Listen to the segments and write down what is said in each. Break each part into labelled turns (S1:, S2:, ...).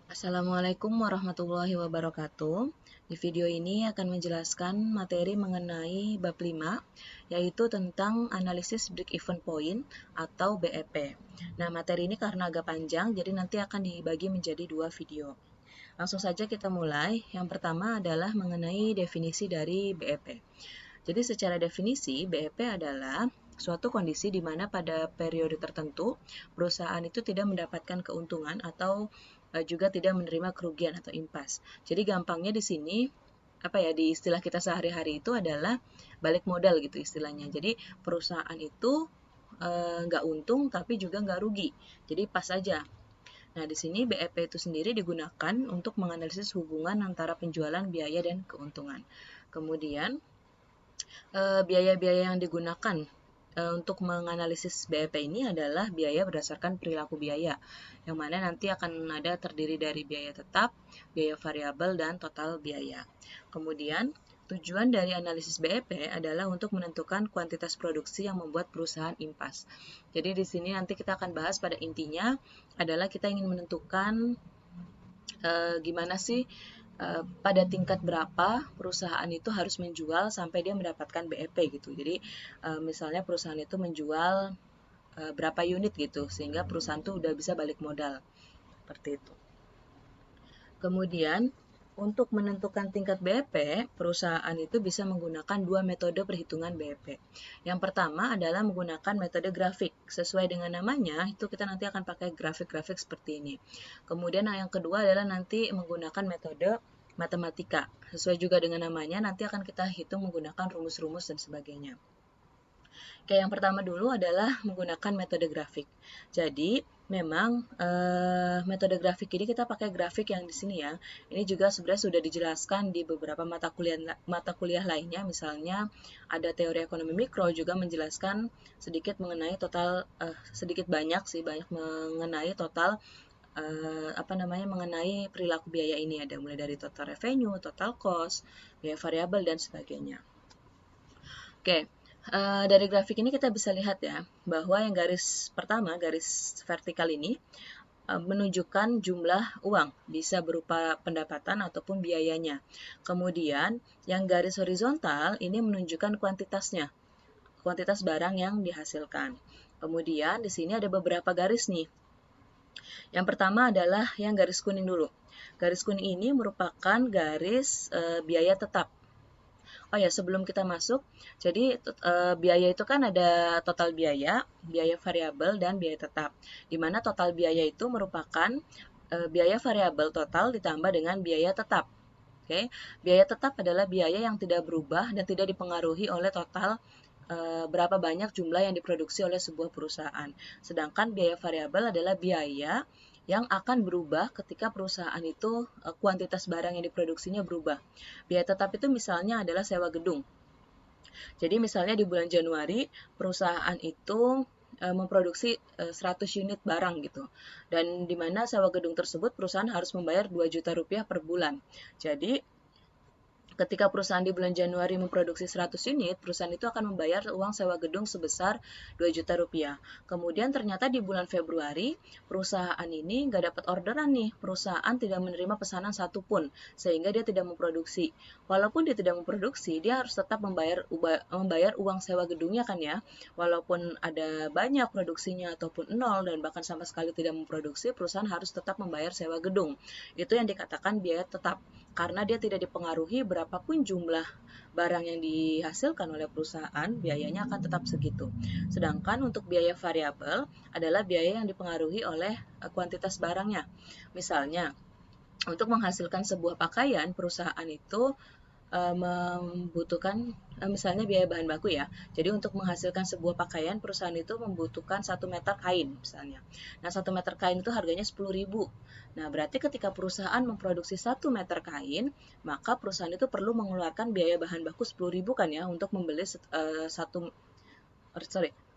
S1: Assalamualaikum warahmatullahi wabarakatuh. Di video ini akan menjelaskan materi mengenai bab 5, yaitu tentang analisis break-even point atau BEP. Nah, materi ini karena agak panjang, jadi nanti akan dibagi menjadi dua video. Langsung saja kita mulai. Yang pertama adalah mengenai definisi dari BEP. Jadi secara definisi, BEP adalah suatu kondisi di mana pada periode tertentu perusahaan itu tidak mendapatkan keuntungan atau juga tidak menerima kerugian atau impas. Jadi gampangnya di sini di istilah kita sehari-hari itu adalah balik modal gitu istilahnya. Jadi perusahaan itu nggak untung tapi juga nggak rugi. Jadi pas aja. Nah, di sini BEP itu sendiri digunakan untuk menganalisis hubungan antara penjualan, biaya, dan keuntungan. Kemudian, biaya-biaya yang digunakan untuk menganalisis BEP ini adalah biaya berdasarkan perilaku biaya, yang mana nanti akan ada terdiri dari biaya tetap, biaya variabel, dan total biaya. Kemudian, tujuan dari analisis BEP adalah untuk menentukan kuantitas produksi yang membuat perusahaan impas. Jadi di sini nanti kita akan bahas pada intinya adalah kita ingin menentukan gimana sih pada tingkat berapa perusahaan itu harus menjual sampai dia mendapatkan BEP gitu. Jadi misalnya perusahaan itu menjual berapa unit gitu sehingga perusahaan itu udah bisa balik modal seperti itu. Kemudian untuk menentukan tingkat BEP, perusahaan itu bisa menggunakan dua metode perhitungan BEP. Yang pertama adalah menggunakan metode grafik. Sesuai dengan namanya, itu kita nanti akan pakai grafik-grafik seperti ini. Kemudian yang kedua adalah nanti menggunakan metode matematika. Sesuai juga dengan namanya, nanti akan kita hitung menggunakan rumus-rumus dan sebagainya. Oke, yang pertama dulu adalah menggunakan metode grafik. Jadi, memang metode grafik ini kita pakai grafik yang di sini ya. Ini juga sebenarnya sudah dijelaskan di beberapa mata kuliah lainnya, misalnya ada teori ekonomi mikro juga menjelaskan sedikit mengenai sedikit banyak mengenai total mengenai perilaku biaya ini, ada mulai dari total revenue, total cost, biaya variabel, dan sebagainya. Oke, dari grafik ini kita bisa lihat ya, bahwa yang garis pertama, garis vertikal ini, menunjukkan jumlah uang, bisa berupa pendapatan ataupun biayanya. Kemudian, yang garis horizontal ini menunjukkan kuantitasnya, kuantitas barang yang dihasilkan. Kemudian, di sini ada beberapa garis nih. Yang pertama adalah yang garis kuning dulu. Garis kuning ini merupakan garis biaya tetap. Oh ya, sebelum kita masuk, jadi biaya itu kan ada total biaya, biaya variabel, dan biaya tetap. Di mana total biaya itu merupakan biaya variabel total ditambah dengan biaya tetap. Oke, biaya tetap adalah biaya yang tidak berubah dan tidak dipengaruhi oleh total berapa banyak jumlah yang diproduksi oleh sebuah perusahaan. Sedangkan biaya variabel adalah biaya yang akan berubah ketika perusahaan itu kuantitas barang yang diproduksinya berubah. Biaya tetap itu misalnya adalah sewa gedung. Jadi misalnya di bulan Januari perusahaan itu memproduksi 100 unit barang gitu. Dan di mana sewa gedung tersebut perusahaan harus membayar 2 juta rupiah per bulan. Jadi ketika perusahaan di bulan Januari memproduksi 100 unit, perusahaan itu akan membayar uang sewa gedung sebesar 2 juta rupiah. Kemudian ternyata di bulan Februari, perusahaan ini nggak dapat orderan nih. Perusahaan tidak menerima pesanan satupun, sehingga dia tidak memproduksi. Walaupun dia tidak memproduksi, dia harus tetap membayar uang sewa gedungnya kan ya. Walaupun ada banyak produksinya ataupun nol dan bahkan sama sekali tidak memproduksi, perusahaan harus tetap membayar sewa gedung. Itu yang dikatakan biaya tetap, karena dia tidak dipengaruhi berapapun jumlah barang yang dihasilkan oleh perusahaan, biayanya akan tetap segitu. Sedangkan untuk biaya variabel adalah biaya yang dipengaruhi oleh kuantitas barangnya. Misalnya, untuk menghasilkan sebuah pakaian, perusahaan itu membutuhkan misalnya biaya bahan baku ya. Jadi untuk menghasilkan sebuah pakaian, perusahaan itu membutuhkan 1 meter kain misalnya. Nah, 1 meter kain itu harganya 10.000. Nah, berarti ketika perusahaan memproduksi 1 meter kain, maka perusahaan itu perlu mengeluarkan biaya bahan baku 10.000 kan ya untuk membeli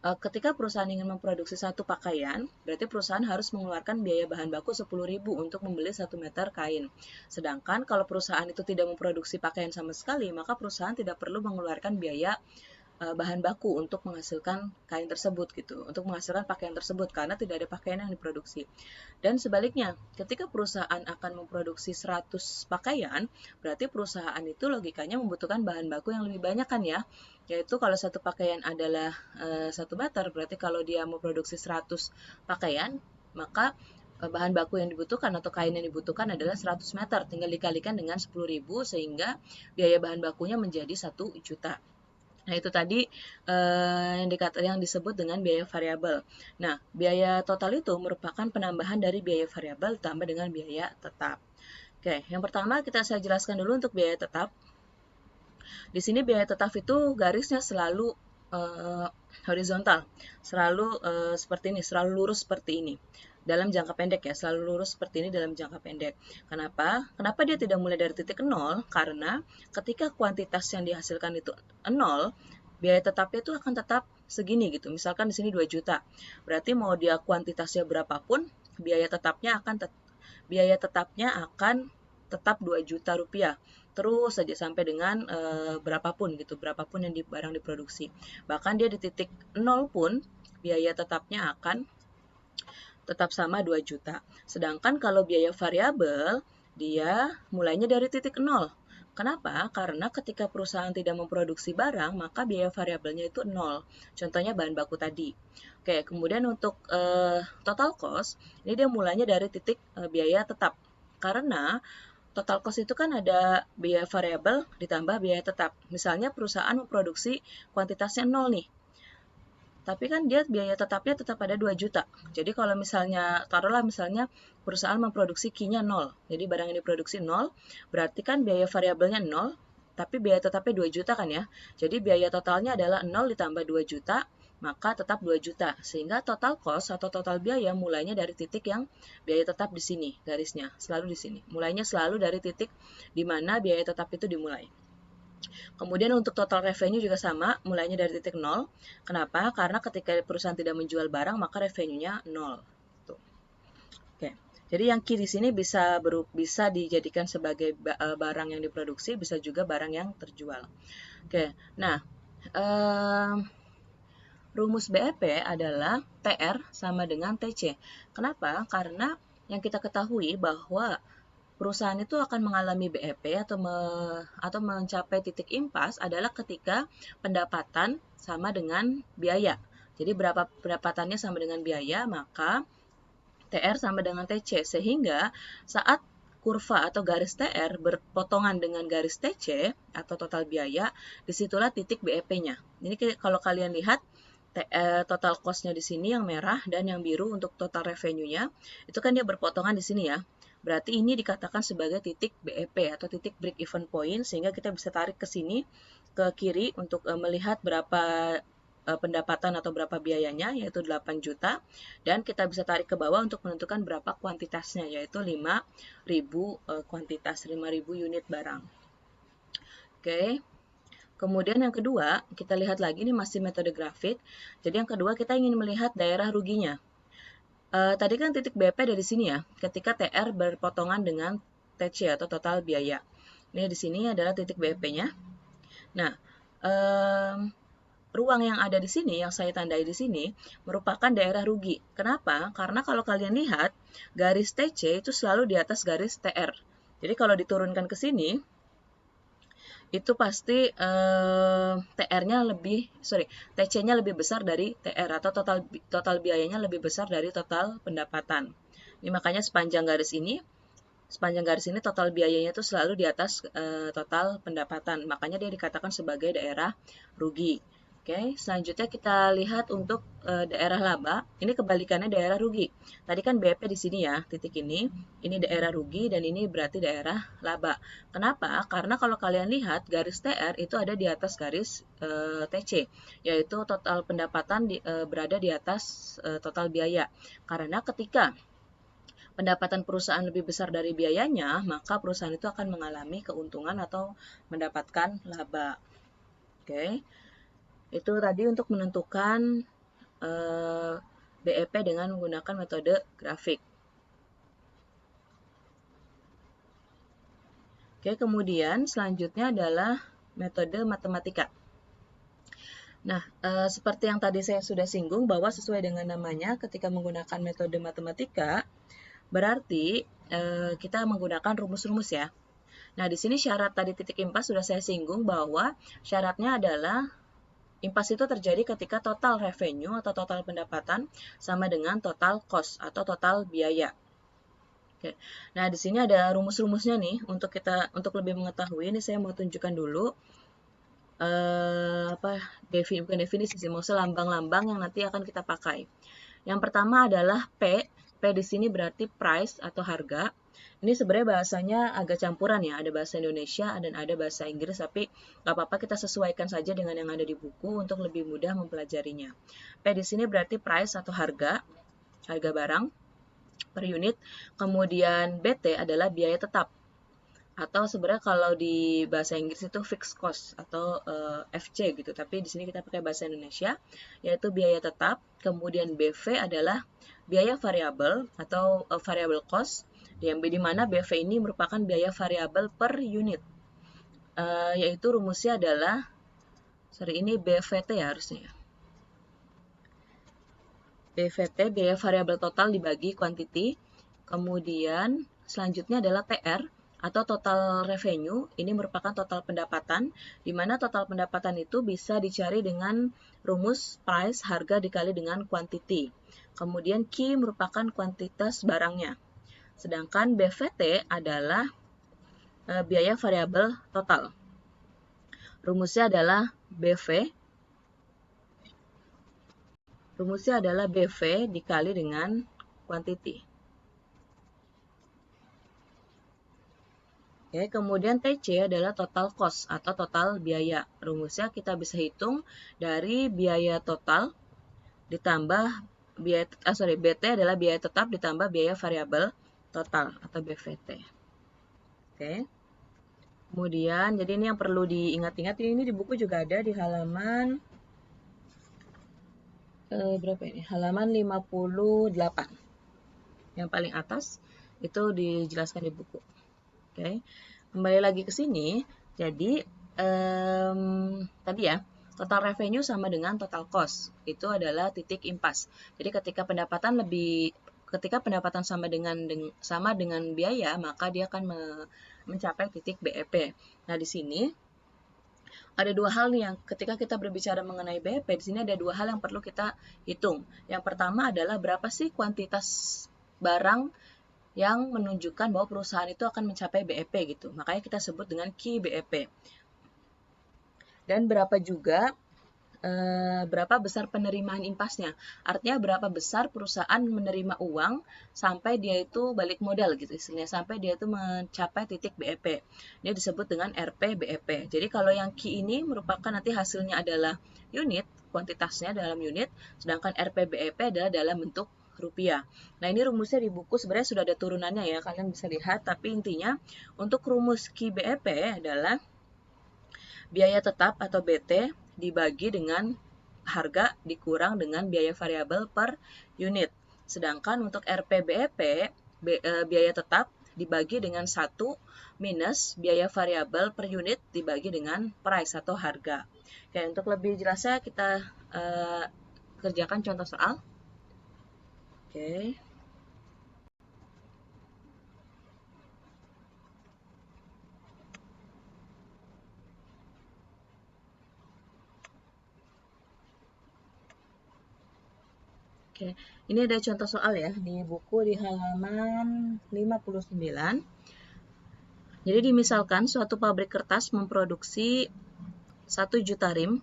S1: ketika perusahaan ingin memproduksi satu pakaian, berarti perusahaan harus mengeluarkan biaya bahan baku 10.000 untuk membeli 1 meter kain. Sedangkan kalau perusahaan itu tidak memproduksi pakaian sama sekali, maka perusahaan tidak perlu mengeluarkan biaya bahan baku untuk menghasilkan kain tersebut gitu, untuk menghasilkan pakaian tersebut karena tidak ada pakaian yang diproduksi. Dan sebaliknya, ketika perusahaan akan memproduksi 100 pakaian, berarti perusahaan itu logikanya membutuhkan bahan baku yang lebih banyak kan ya. Yaitu kalau satu pakaian adalah 1 meter, berarti kalau dia memproduksi 100 pakaian, maka bahan baku yang dibutuhkan atau kain yang dibutuhkan adalah 100 meter, tinggal dikalikan dengan 10.000 sehingga biaya bahan bakunya menjadi 1 juta. Nah, itu tadi yang disebut dengan biaya variabel. Nah, biaya total itu merupakan penambahan dari biaya variabel ditambah dengan biaya tetap. Oke, yang pertama saya jelaskan dulu untuk biaya tetap. Di sini biaya tetap itu garisnya selalu horizontal, selalu seperti ini, selalu lurus seperti ini. Dalam jangka pendek ya, selalu lurus seperti ini dalam jangka pendek. Kenapa? Kenapa dia tidak mulai dari titik 0? Karena ketika kuantitas yang dihasilkan itu 0, biaya tetapnya itu akan tetap segini gitu. Misalkan di sini 2 juta. Berarti mau dia kuantitasnya berapapun, biaya tetapnya akan tetap 2 juta rupiah. Terus saja sampai dengan berapapun yang barang diproduksi. Bahkan dia di titik 0 pun biaya tetapnya akan tetap sama 2 juta. Sedangkan kalau biaya variabel, dia mulainya dari titik 0. Kenapa? Karena ketika perusahaan tidak memproduksi barang, maka biaya variabelnya itu 0. Contohnya bahan baku tadi. Oke, kemudian untuk total cost, ini dia mulainya dari titik biaya tetap. Karena total cost itu kan ada biaya variabel ditambah biaya tetap. Misalnya perusahaan memproduksi kuantitasnya 0 nih. Tapi kan dia biaya tetapnya tetap ada 2 juta. Jadi kalau misalnya, taruhlah misalnya perusahaan memproduksi Q-nya 0. Jadi barang yang diproduksi 0, berarti kan biaya variabelnya 0, tapi biaya tetapnya 2 juta kan ya. Jadi biaya totalnya adalah 0 ditambah 2 juta, maka tetap 2 juta. Sehingga total cost atau total biaya mulainya dari titik yang biaya tetap di sini, garisnya. Selalu di sini. Mulainya selalu dari titik di mana biaya tetap itu dimulai. Kemudian untuk total revenue juga sama, mulainya dari titik 0. Kenapa? Karena ketika perusahaan tidak menjual barang, maka revenue-nya 0. Tuh. Oke. Jadi yang key di sini bisa dijadikan sebagai barang yang diproduksi, bisa juga barang yang terjual. Oke. Nah, rumus BEP adalah TR sama dengan TC. Kenapa? Karena yang kita ketahui bahwa perusahaan itu akan mengalami BEP atau mencapai titik impas adalah ketika pendapatan sama dengan biaya. Jadi berapa pendapatannya sama dengan biaya, maka TR sama dengan TC. Sehingga saat kurva atau garis TR berpotongan dengan garis TC atau total biaya, disitulah titik BEP-nya. Ini kalau kalian lihat total cost-nya di sini yang merah dan yang biru untuk total revenue-nya, itu kan dia berpotongan di sini ya. Berarti ini dikatakan sebagai titik BEP atau titik break even point, sehingga kita bisa tarik ke sini ke kiri untuk melihat berapa pendapatan atau berapa biayanya, yaitu 8 juta, dan kita bisa tarik ke bawah untuk menentukan berapa kuantitasnya, yaitu 5.000 kuantitas, 5.000 unit barang. Oke. Kemudian yang kedua, kita lihat lagi, ini masih metode grafik. Jadi yang kedua kita ingin melihat daerah ruginya. Tadi kan titik BP dari sini ya, ketika TR berpotongan dengan TC atau total biaya. Ini di sini adalah titik BP-nya. Nah, ruang yang ada di sini, yang saya tandai di sini, merupakan daerah rugi. Kenapa? Karena kalau kalian lihat, garis TC itu selalu di atas garis TR. Jadi kalau diturunkan ke sini, itu pasti TC-nya lebih besar dari TR atau total biayanya lebih besar dari total pendapatan. Ini makanya sepanjang garis ini total biayanya itu selalu di atas total pendapatan. Makanya dia dikatakan sebagai daerah rugi. Oke, selanjutnya kita lihat untuk daerah laba. Ini kebalikannya daerah rugi. Tadi kan BP di sini ya, titik ini daerah rugi dan ini berarti daerah laba. Kenapa? Karena kalau kalian lihat garis TR itu ada di atas garis TC, yaitu total pendapatan berada di atas total biaya. Karena ketika pendapatan perusahaan lebih besar dari biayanya, maka perusahaan itu akan mengalami keuntungan atau mendapatkan laba. Oke. Itu tadi untuk menentukan BEP dengan menggunakan metode grafik. Oke, kemudian selanjutnya adalah metode matematika. Nah, seperti yang tadi saya sudah singgung bahwa sesuai dengan namanya ketika menggunakan metode matematika, berarti kita menggunakan rumus-rumus ya. Nah, di sini syarat tadi titik impas sudah saya singgung bahwa syaratnya adalah impas itu terjadi ketika total revenue atau total pendapatan sama dengan total cost atau total biaya. Oke. Nah, di sini ada rumus-rumusnya nih untuk lebih mengetahui. Ini saya mau tunjukkan dulu bukan definisi sih, maksudnya lambang-lambang yang nanti akan kita pakai. Yang pertama adalah P. P di sini berarti price atau harga. Ini sebenarnya bahasanya agak campuran ya, ada bahasa Indonesia dan ada bahasa Inggris, tapi nggak apa-apa kita sesuaikan saja dengan yang ada di buku untuk lebih mudah mempelajarinya. P di sini berarti price atau harga barang per unit. Kemudian BT adalah biaya tetap. Atau sebenarnya kalau di bahasa Inggris itu fixed cost atau FC gitu, tapi di sini kita pakai bahasa Indonesia yaitu biaya tetap. Kemudian BV adalah biaya variabel atau variable cost, yang di mana BV ini merupakan biaya variabel per unit, yaitu rumusnya adalah ini BVT ya harusnya. BVT biaya variabel total dibagi quantity. Kemudian selanjutnya adalah TR atau total revenue. Ini merupakan total pendapatan, di mana total pendapatan itu bisa dicari dengan rumus price, harga dikali dengan quantity. Kemudian Q merupakan kuantitas barangnya. Sedangkan BVT adalah biaya variabel total. Rumusnya adalah BV. Rumusnya adalah BV dikali dengan quantity. Oke, kemudian TC adalah total cost atau total biaya. Rumusnya kita bisa hitung dari biaya total ditambah BT adalah biaya tetap ditambah biaya variabel total atau BVT. Oke. Kemudian jadi ini yang perlu diingat-ingat, ini di buku juga ada di halaman berapa ini? Halaman 58. Yang paling atas itu dijelaskan di buku. Oke, kembali lagi ke sini. Jadi tadi ya, total revenue sama dengan total cost. Itu adalah titik impas. Jadi ketika pendapatan sama dengan biaya, maka dia akan mencapai titik BEP. Nah, di sini ada dua hal nih yang ketika kita berbicara mengenai BEP, di sini ada dua hal yang perlu kita hitung. Yang pertama adalah berapa sih kuantitas barang yang menunjukkan bahwa perusahaan itu akan mencapai BEP gitu. Makanya kita sebut dengan Key BEP. Dan berapa juga berapa besar penerimaan impasnya. Artinya berapa besar perusahaan menerima uang sampai dia itu balik modal gitu istilahnya, sampai dia itu mencapai titik BEP. Ini disebut dengan RP BEP. Jadi kalau yang Key ini merupakan nanti hasilnya adalah unit, kuantitasnya dalam unit, sedangkan RP BEP adalah dalam bentuk rupiah. Nah, ini rumusnya di buku sebenarnya sudah ada turunannya ya, kalian bisa lihat, tapi intinya untuk rumus Key BEP adalah biaya tetap atau BT dibagi dengan harga dikurang dengan biaya variabel per unit. Sedangkan untuk RPBEP, biaya tetap dibagi dengan 1 minus biaya variabel per unit dibagi dengan price atau harga. Oke, untuk lebih jelasnya kita kerjakan contoh soal. Oke. Oke, ini ada contoh soal ya di buku di halaman 59. Jadi dimisalkan suatu pabrik kertas memproduksi 1 juta rim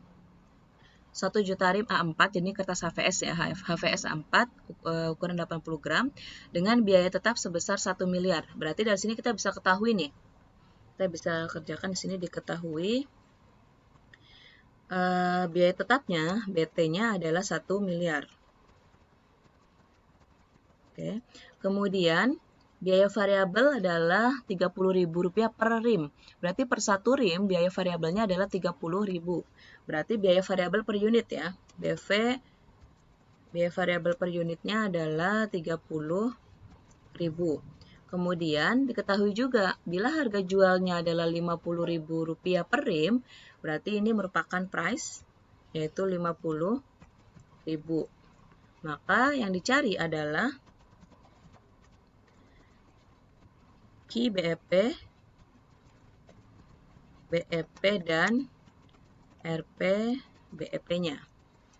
S1: A4, jadi kertas HVS ya, HVS A4 ukuran 80 gram dengan biaya tetap sebesar 1 miliar. Berarti dari sini kita bisa ketahui nih. Kita bisa kerjakan di sini diketahui biaya tetapnya, BT-nya adalah 1 miliar. Oke. Kemudian biaya variabel adalah Rp30.000 per rim. Berarti per satu rim biaya variabelnya adalah Rp30.000. Berarti biaya variabel per unit ya. BV biaya variabel per unitnya adalah Rp30.000. Kemudian diketahui juga bila harga jualnya adalah Rp50.000 per rim, berarti ini merupakan price. yaitu 50.000. Maka yang dicari adalah Ki BEP, BEP dan RP BEP-nya.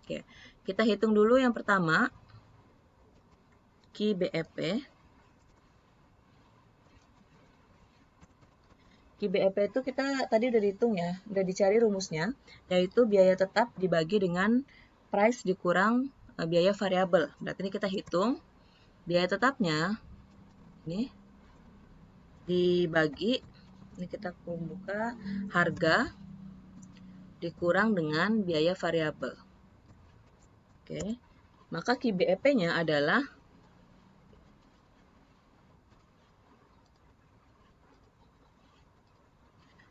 S1: Oke, kita hitung dulu yang pertama, Ki BEP. Ki BEP itu kita tadi udah dihitung ya, udah dicari rumusnya, yaitu biaya tetap dibagi dengan price dikurang biaya variabel. Berarti ini kita hitung biaya tetapnya ini dibagi, ini kita buka, harga dikurang dengan biaya variabel. Oke, maka Ki BEP-nya adalah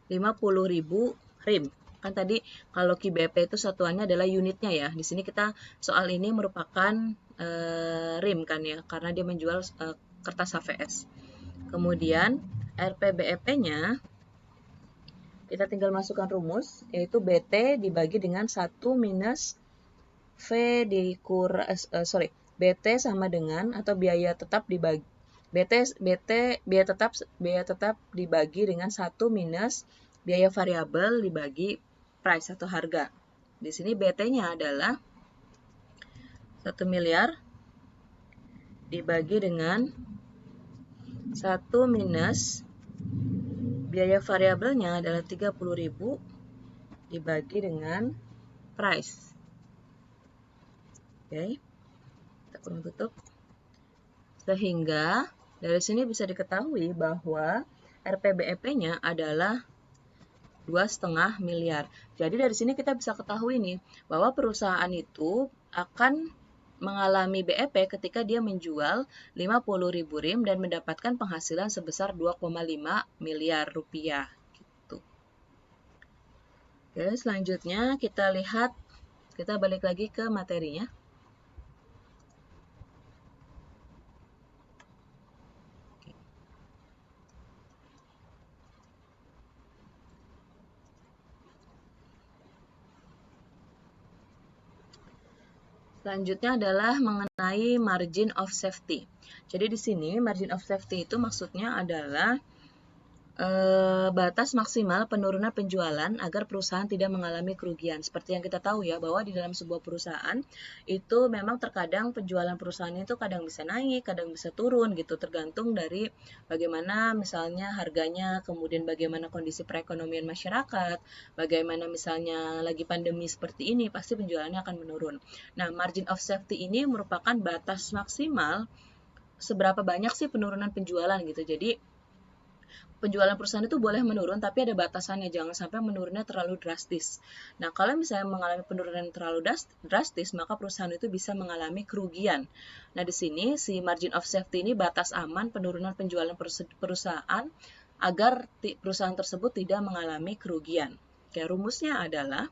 S1: 50.000 RIM. Kan tadi kalau Ki BEP itu satuannya adalah unitnya ya. Di sini kita soal ini merupakan RIM kan ya, karena dia menjual kertas HVS. Kemudian RPBEP-nya kita tinggal masukkan rumus, yaitu BT dibagi dengan 1 minus V dikurang BT sama dengan, atau biaya tetap dibagi biaya tetap dibagi dengan 1 minus biaya variabel dibagi price atau harga. Di sini BT-nya adalah 1 miliar dibagi dengan 1 minus biaya variabelnya adalah 30.000 dibagi dengan price. Oke, kita kurung tutup. Sehingga dari sini bisa diketahui bahwa RPBEP-nya adalah 2,5 miliar. Jadi dari sini kita bisa ketahui nih bahwa perusahaan itu akan mengalami BEP ketika dia menjual 50.000 RIM dan mendapatkan penghasilan sebesar 2,5 miliar rupiah. Gitu. Oke, selanjutnya kita lihat, kita balik lagi ke materinya. Selanjutnya adalah mengenai margin of safety. Jadi di sini margin of safety itu maksudnya adalah batas maksimal penurunan penjualan agar perusahaan tidak mengalami kerugian. Seperti yang kita tahu ya, bahwa di dalam sebuah perusahaan itu memang terkadang penjualan perusahaan itu kadang bisa naik, kadang bisa turun gitu, tergantung dari bagaimana misalnya harganya, kemudian bagaimana kondisi perekonomian masyarakat, bagaimana misalnya lagi pandemi seperti ini, pasti penjualannya akan menurun. Nah, margin of safety ini merupakan batas maksimal seberapa banyak sih penurunan penjualan gitu. Jadi penjualan perusahaan itu boleh menurun, tapi ada batasannya, jangan sampai menurunnya terlalu drastis. Nah, kalau misalnya mengalami penurunan terlalu drastis, maka perusahaan itu bisa mengalami kerugian. Nah, di sini si margin of safety ini batas aman penurunan penjualan perusahaan agar perusahaan tersebut tidak mengalami kerugian. Oke, rumusnya adalah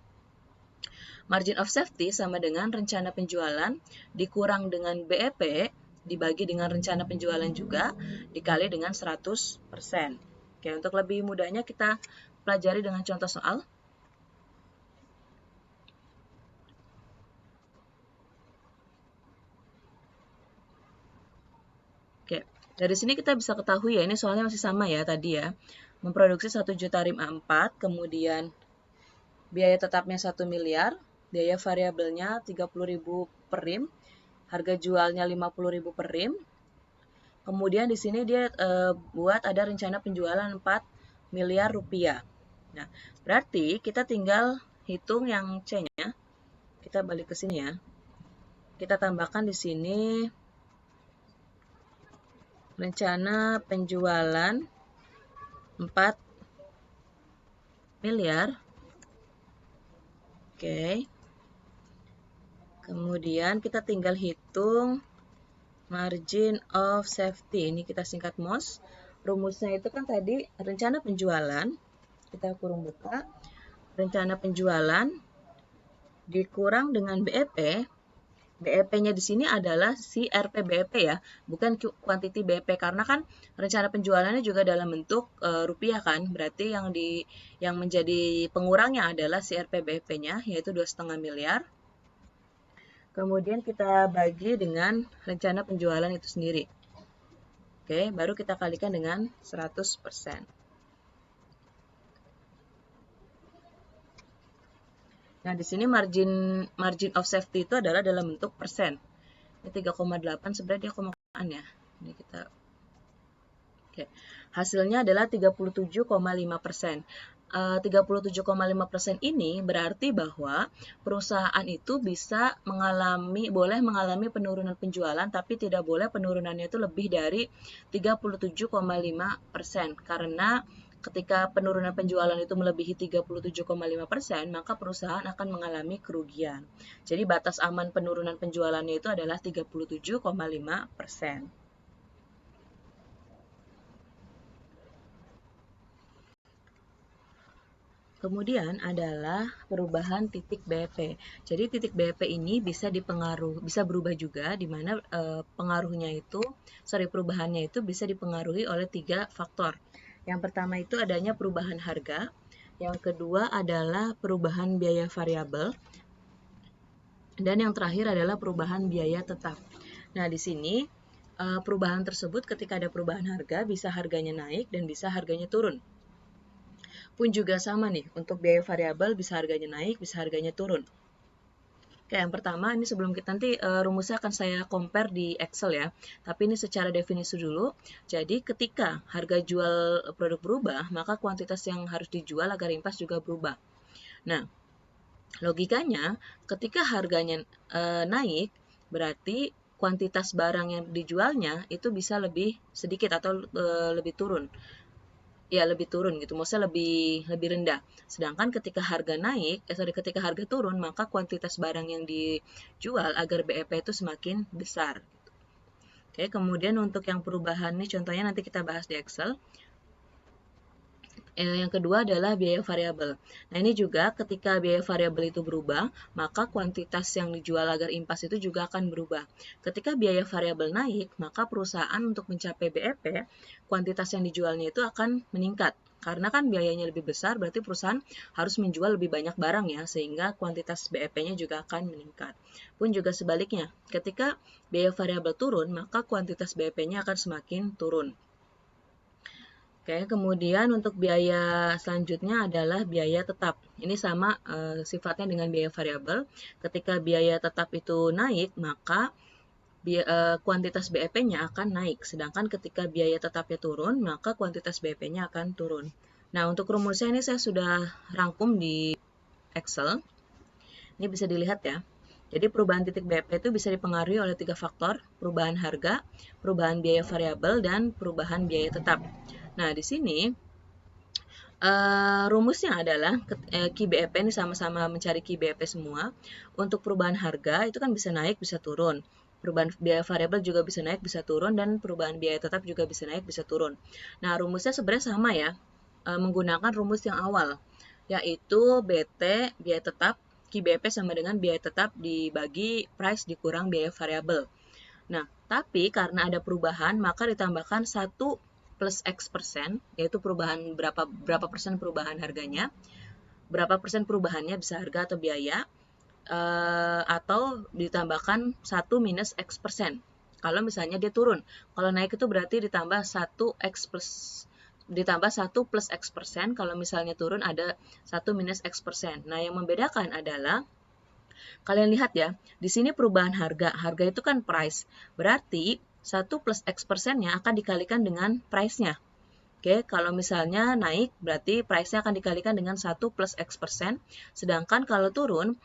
S1: margin of safety sama dengan rencana penjualan dikurang dengan BEP dibagi dengan rencana penjualan juga dikali dengan 100%. Oke, untuk lebih mudahnya kita pelajari dengan contoh soal. Oke, dari sini kita bisa ketahui ya, ini soalnya masih sama ya tadi ya. Memproduksi 1 juta RIM A4, kemudian biaya tetapnya 1 miliar, biaya variabelnya 30.000 per RIM, harga jualnya 50.000 per RIM. Kemudian di sini dia buat ada rencana penjualan 4 miliar rupiah. Nah, berarti kita tinggal hitung yang C-nya. Kita balik ke sini ya. Kita tambahkan di sini rencana penjualan 4 miliar. Oke. Kemudian kita tinggal hitung margin of safety. Ini kita singkat MOS. Rumusnya itu kan tadi rencana penjualan. Kita kurung buka. Rencana penjualan dikurang dengan BEP BEP-nya di sini adalah si RPBEP ya, bukan quantity BEP karena kan rencana penjualannya juga dalam bentuk rupiah kan. Berarti yang menjadi pengurangnya adalah si RPBEP-nya yaitu 2,5 miliar. Kemudian kita bagi dengan rencana penjualan itu sendiri. Oke, baru kita kalikan dengan 100%. Nah, di sini margin of safety itu adalah dalam bentuk persen. Ini 3,8 sebenarnya dia komaan ya. Ini kita Oke. Hasilnya adalah 37,5%. 37,5% ini berarti bahwa perusahaan itu boleh mengalami penurunan penjualan, tapi tidak boleh penurunannya itu lebih dari 37,5%. Karena ketika penurunan penjualan itu melebihi 37,5%, maka perusahaan akan mengalami kerugian. Jadi batas aman penurunan penjualannya itu adalah 37,5%. Kemudian adalah perubahan titik BEP. Jadi titik BEP ini bisa berubah juga, di mana perubahannya itu bisa dipengaruhi oleh 3 faktor. Yang pertama itu adanya perubahan harga, yang kedua adalah perubahan biaya variabel, dan yang terakhir adalah perubahan biaya tetap. Nah, di sini perubahan tersebut ketika ada perubahan harga, bisa harganya naik dan bisa harganya turun. Pun juga sama nih, untuk biaya variabel bisa harganya naik, bisa harganya turun. Oke, yang pertama ini sebelum kita nanti rumusnya akan saya compare di Excel ya. Tapi ini secara definisi dulu. Jadi ketika harga jual produk berubah, maka kuantitas yang harus dijual agar impas juga berubah. Nah, logikanya ketika harganya naik, berarti kuantitas barang yang dijualnya itu bisa lebih sedikit atau lebih turun. Ya, lebih turun gitu, maksudnya lebih rendah. Sedangkan ketika ketika harga turun, maka kuantitas barang yang dijual agar BEP itu semakin besar. Oke, kemudian untuk yang perubahan ini contohnya nanti kita bahas di Excel. Yang kedua adalah biaya variabel. Nah, ini juga ketika biaya variabel itu berubah, maka kuantitas yang dijual agar impas itu juga akan berubah. Ketika biaya variabel naik, maka perusahaan untuk mencapai BEP, kuantitas yang dijualnya itu akan meningkat. Karena kan biayanya lebih besar, berarti perusahaan harus menjual lebih banyak barang ya, sehingga kuantitas BEP-nya juga akan meningkat. Pun juga sebaliknya, ketika biaya variabel turun, maka kuantitas BEP-nya akan semakin turun. Oke, kemudian untuk biaya selanjutnya adalah biaya tetap. Ini sama sifatnya dengan biaya variabel. Ketika biaya tetap itu naik, maka kuantitas BEP-nya akan naik. Sedangkan ketika biaya tetapnya turun, maka kuantitas BEP-nya akan turun. Nah, untuk rumusnya ini saya sudah rangkum di Excel. Ini bisa dilihat ya. Jadi perubahan titik BEP itu bisa dipengaruhi oleh 3 faktor, perubahan harga, perubahan biaya variabel, dan perubahan biaya tetap. Nah, di sini rumusnya adalah Key BEP ini sama-sama mencari Key BEP semua. Untuk perubahan harga itu kan bisa naik, bisa turun. Perubahan biaya variabel juga bisa naik, bisa turun, dan perubahan biaya tetap juga bisa naik, bisa turun. Nah, rumusnya sebenarnya sama ya, menggunakan rumus yang awal, yaitu BT, biaya tetap, Key BEP sama dengan biaya tetap dibagi price dikurang biaya variabel. Nah, tapi karena ada perubahan, maka ditambahkan 1 plus X%, yaitu perubahan berapa persen perubahan harganya, berapa persen perubahannya bisa harga atau biaya, atau ditambahkan 1 minus X%. Kalau misalnya dia turun, kalau naik itu berarti ditambah 1 plus X%, kalau misalnya turun ada 1 minus X%. Nah, yang membedakan adalah kalian lihat ya, di sini perubahan harga. Harga itu kan price. Berarti 1 plus X%-nya akan dikalikan dengan price-nya. Oke, kalau misalnya naik, berarti price-nya akan dikalikan dengan 1 plus X%. Sedangkan kalau turun,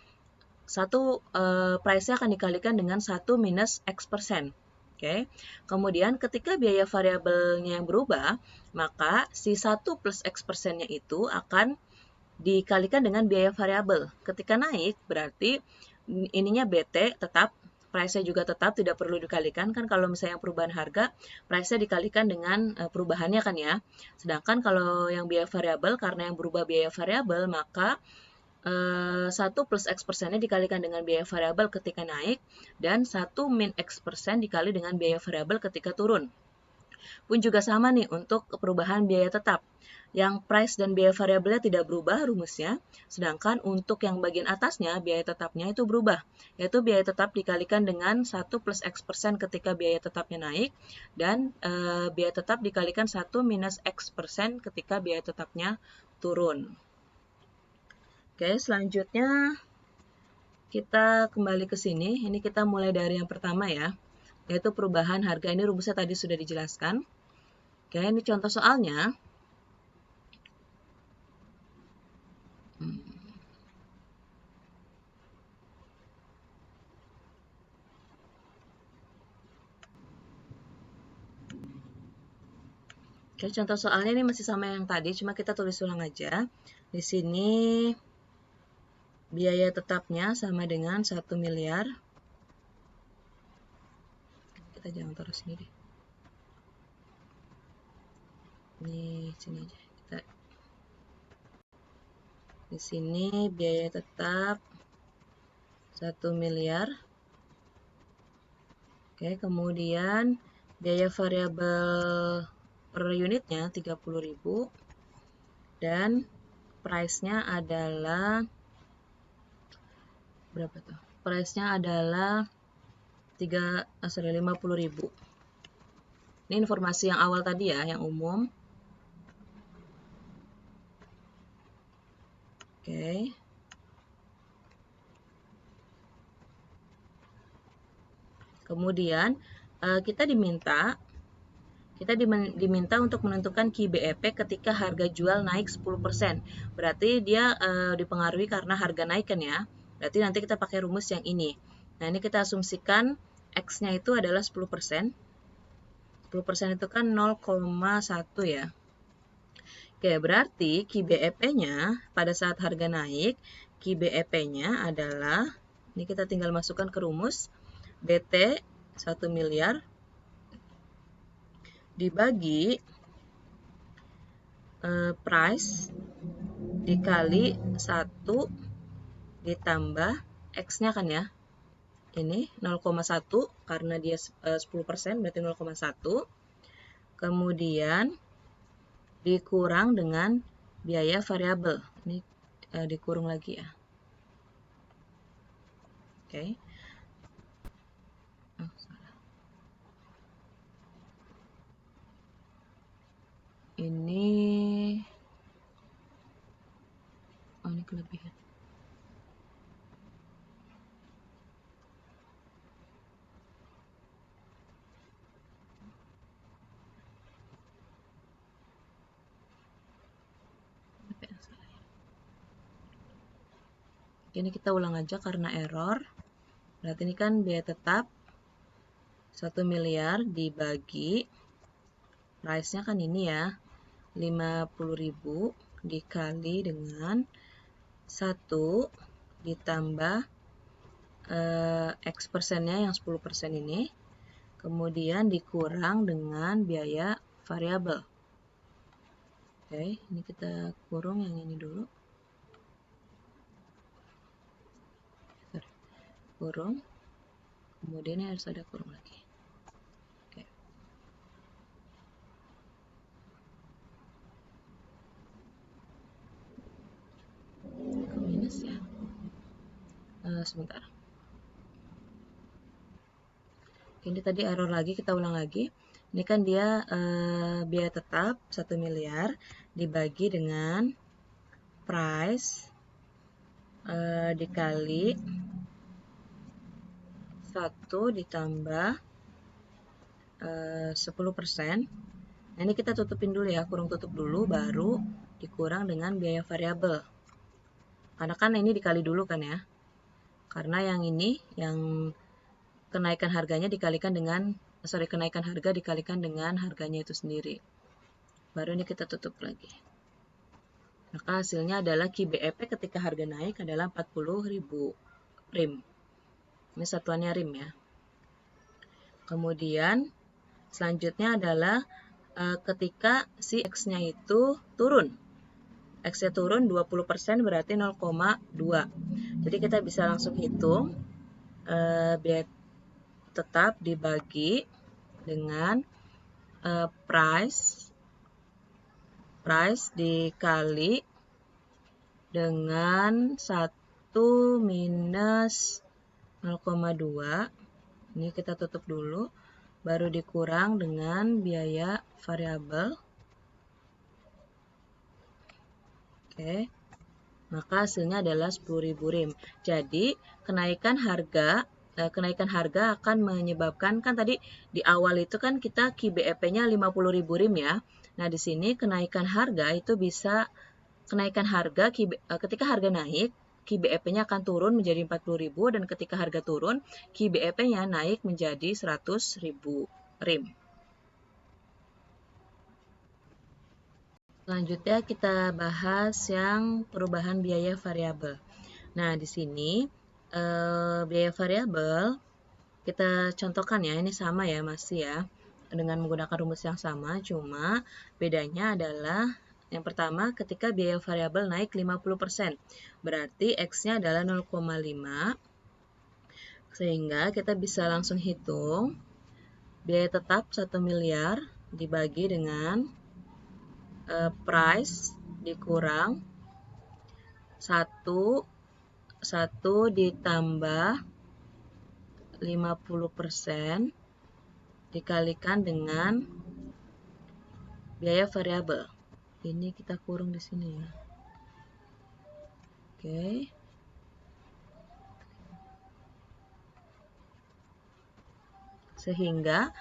S1: price-nya akan dikalikan dengan 1 minus X%. Oke, kemudian ketika biaya variabelnya yang berubah, maka si 1 plus X%-nya itu akan dikalikan dengan biaya variabel. Ketika naik, berarti ininya BT tetap, price-nya juga tetap, tidak perlu dikalikan. Kan kalau misalnya perubahan harga, price-nya dikalikan dengan perubahannya kan ya. Sedangkan kalau yang biaya variabel, karena yang berubah biaya variabel, maka 1 plus X persennya dikalikan dengan biaya variabel ketika naik, dan 1 min X persen dikali dengan biaya variabel ketika turun. Pun juga sama nih untuk perubahan biaya tetap. Yang price dan biaya variabelnya tidak berubah rumusnya, sedangkan untuk yang bagian atasnya, biaya tetapnya itu berubah, yaitu biaya tetap dikalikan dengan 1 plus X persen ketika biaya tetapnya naik, dan biaya tetap dikalikan 1 minus X persen ketika biaya tetapnya turun. Oke, selanjutnya kita kembali ke sini. Ini kita mulai dari yang pertama ya, yaitu perubahan harga. Ini rumusnya tadi sudah dijelaskan. Oke, ini contoh soalnya. Oke, contoh soalnya ini masih sama yang tadi, cuma kita tulis ulang aja. Di sini biaya tetapnya sama dengan 1 miliar. Kita jangan taruh sini deh. Ini sini aja. Di sini biaya tetap 1 miliar. Oke, kemudian biaya variabel per unitnya 30.000 dan price-nya adalah berapa tuh? Price-nya adalah 50.000. Ini informasi yang awal tadi ya, yang umum. Oke. Kemudian kita diminta untuk menentukan KBEP ketika harga jual naik 10%. Berarti dia dipengaruhi karena harga naik kan ya. Berarti nanti kita pakai rumus yang ini. Nah, ini kita asumsikan X-nya itu adalah 10%. 10% itu kan 0,1 ya. Oke, berarti KBEP-nya pada saat harga naik, KBEP-nya adalah, ini kita tinggal masukkan ke rumus, BT 1 miliar dibagi price dikali 1 ditambah X-nya kan ya. Ini 0,1 karena dia 10% berarti 0,1. Kemudian dikurang dengan biaya variabel. Ini dikurung lagi ya. Oke. Oh, salah. Ini kelebihan. Ini kita ulang aja karena error. Berarti ini kan biaya tetap 1 miliar dibagi price-nya kan ini ya, 50.000 dikali dengan 1 ditambah X persennya yang 10% ini, kemudian dikurang dengan biaya variabel. Oke, ini kita kurung yang ini dulu. Kurung, kemudian harus ada kurung lagi. Oke. Ke minus ya. Sebentar. Oke, ini tadi error lagi, kita ulang lagi. Ini kan dia biaya tetap 1 miliar dibagi dengan price dikali 1 ditambah 10%. Nah, ini kita tutupin dulu ya, kurung tutup dulu, baru dikurang dengan biaya variabel. Karena kan ini dikali dulu kan ya. Karena yang ini, yang kenaikan harganya dikalikan dengan, kenaikan harga dikalikan dengan harganya itu sendiri. Baru ini kita tutup lagi. Maka hasilnya adalah KBEP ketika harga naik adalah 40.000 RIM. Ini satuannya RIM ya. Kemudian selanjutnya adalah ketika si X-nya itu turun. X-nya turun 20% berarti 0,2. Jadi kita bisa langsung hitung biaya tetap dibagi dengan price dikali dengan 1 minus 0,2. Ini kita tutup dulu, baru dikurang dengan biaya variabel. Oke, maka hasilnya adalah 10.000 RIM. Jadi kenaikan harga akan menyebabkan, kan tadi di awal itu kan kita KBEP-nya 50.000 RIM ya. Nah, di sini kenaikan harga itu bisa ketika harga naik, KBEP-nya akan turun menjadi 40.000, dan ketika harga turun, KBEP-nya naik menjadi 100.000 RIM. Selanjutnya kita bahas yang perubahan biaya variabel. Nah, di sini biaya variabel kita contohkan ya, ini sama ya, masih ya, dengan menggunakan rumus yang sama, cuma bedanya adalah yang pertama ketika biaya variabel naik 50%, berarti X-nya adalah 0,5, sehingga kita bisa langsung hitung biaya tetap 1 miliar dibagi dengan price dikurang 1 ditambah 50% dikalikan dengan biaya variabel. Ini kita kurung di sini ya. Oke. Sehingga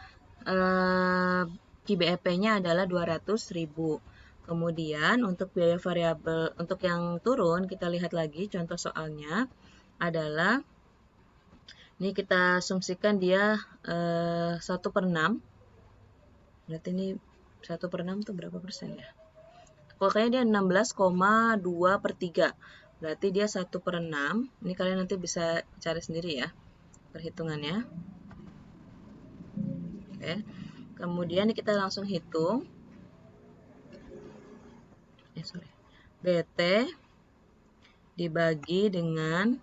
S1: KBEP-nya adalah 200.000. Kemudian untuk biaya variabel untuk yang turun, kita lihat lagi contoh soalnya adalah, ini kita asumsikan dia 1/6. Berarti ini 1/6 itu berapa persen ya? Pokoknya dia 16,2/3. Berarti dia 1/6. Ini kalian nanti bisa cari sendiri ya perhitungannya. Oke. Kemudian kita langsung hitung. BT dibagi dengan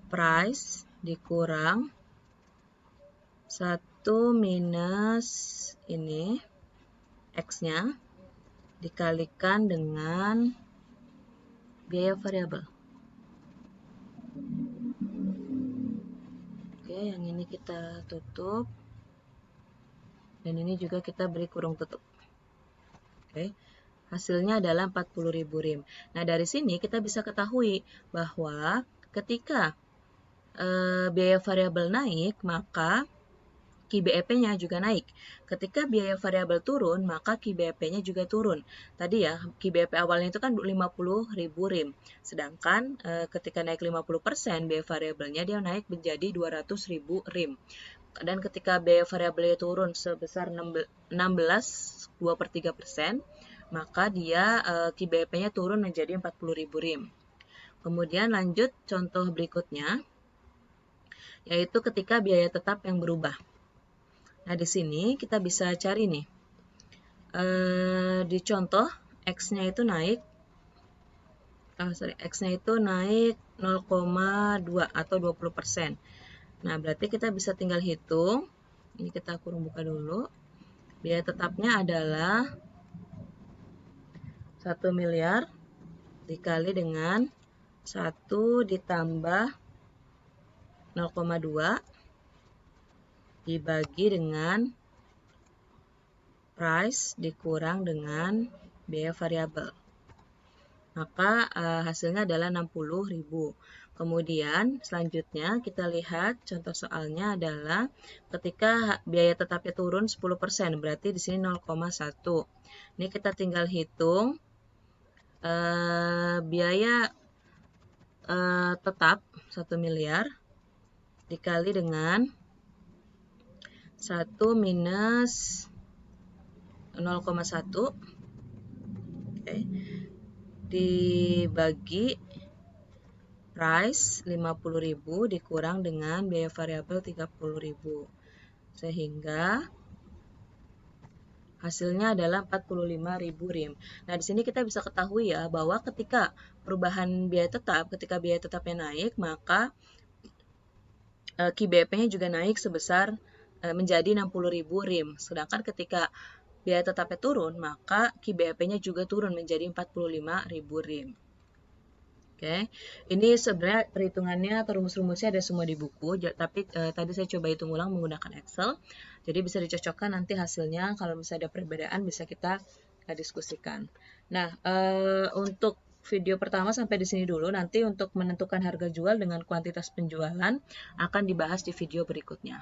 S1: price dikurang 1 minus ini X-nya dikalikan dengan biaya variabel. Oke, yang ini kita tutup, dan ini juga kita beri kurung tutup. Oke. Hasilnya adalah 40.000 RIM. Nah, dari sini kita bisa ketahui bahwa ketika biaya variabel naik, maka KBEP-nya juga naik. Ketika biaya variabel turun, maka KBEP-nya juga turun. Tadi ya, KBEP awalnya itu kan 50.000 RIM. Sedangkan ketika naik 50%, biaya variabelnya dia naik menjadi 200.000 RIM. Dan ketika biaya variabelnya turun sebesar 16,2/3%, maka dia KBEP-nya turun menjadi 40.000 RIM. Kemudian lanjut contoh berikutnya, yaitu ketika biaya tetap yang berubah. Nah, di sini kita bisa cari nih, di contoh X-nya itu naik, X-nya itu naik 0,2 atau 20%. Nah, berarti kita bisa tinggal hitung, ini kita kurung buka dulu, biaya tetapnya adalah 1 miliar dikali dengan 1 ditambah 0,2 dibagi dengan price dikurang dengan biaya variabel. Maka hasilnya adalah 60.000. Kemudian selanjutnya kita lihat contoh soalnya adalah ketika biaya tetapnya turun 10%, berarti di sini 0,1. Ini kita tinggal hitung biaya tetap 1 miliar dikali dengan 1 minus 0,1 dibagi price 50.000 dikurang dengan biaya variabel 30.000, sehingga Hasilnya adalah 45.000 RIM. Nah, di sini kita bisa ketahui ya bahwa ketika perubahan biaya tetap, ketika biaya tetapnya naik, maka KBP-nya juga naik sebesar menjadi 60.000 RIM. Sedangkan ketika biaya tetapnya turun, maka KBP-nya juga turun menjadi 45.000 RIM. Oke, ini sebenarnya perhitungannya atau rumus-rumusnya ada semua di buku, tapi tadi saya coba hitung ulang menggunakan Excel. Jadi bisa dicocokkan nanti hasilnya, kalau misalnya ada perbedaan bisa kita diskusikan. Nah, untuk video pertama sampai di sini dulu. Nanti untuk menentukan harga jual dengan kuantitas penjualan akan dibahas di video berikutnya.